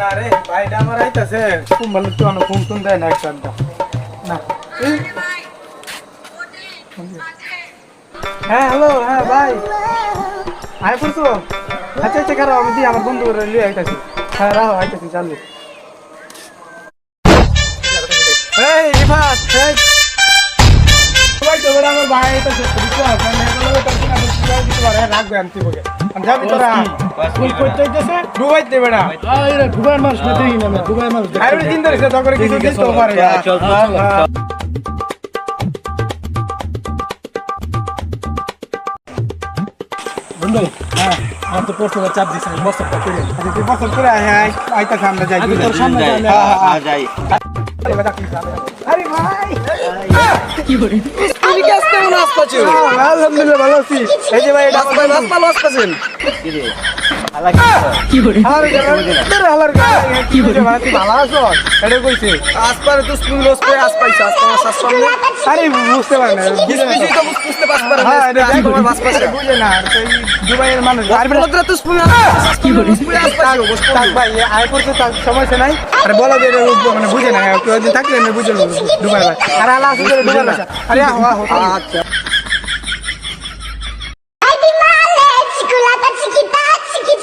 না রে ভাইটা আমার আইতাছে খুব ভালো তো অনেক ফোন টুন দেয় না একটা না হ্যাঁ হ্যালো হ্যাঁ ভাই আয় পড়ছো আচ্ছা আচ্ছা খারাপ আমি দিয়ে আমার বন্ধু করে লিয়ে আইতাছি হ্যাঁ রাহো আইতাছি চালু এই রিফাত এই ভাই তো বড় আমার ভাই আইতাছে বিশ্বাস আমি এগুলো করতে না দিতে পারে রাখবে আমি তুই বলে আমি যাবি তোরা স্কুল করতে যাইতেছে ডুবাইতে বেড়া আরে ডুবাই মাছ না দেখি না ডুবাই মাছ আরে দিন ধরে তো করে কিছু দিতে পারে চল বন্ধু হ্যাঁ আমার তো পড়তে চাপ দিছ বছর করে আচ্ছা তুই বছর করে আইতাছে আমরা যাই তোর সামনে যাই আরে ভাই কি বলি তুমি কি আজকে কেমন আসছো আলহামদুলিল্লাহ ভালো আছি এই যে ভাই নাচ ভালো আসছেন কি রে কি বলি আরে তোর হালার কি বলি ভাই তুই ভালো আছো এটা কইছে আসপারে তো স্কুল লস করে আস পাইছ আজ তোমার শাস সামনে আরে বুঝতে পারে না বুঝি তো বুঝতে পারে হ্যাঁ এটা দেখ তোমার বাস পাশে বুঝে না আর এই দুবাইয়ের মানুষ আর বলতরা তো স্কুল কি বলি থাক ভাই আয় করতে তার সমস্যা নাই আরে বলা দে মানে বুঝে না কেউ দিন থাকলে আমি বুঝে নেব দুবাই ভাই আর আলা আছে দুবাই ভাষা আরে আচ্ছা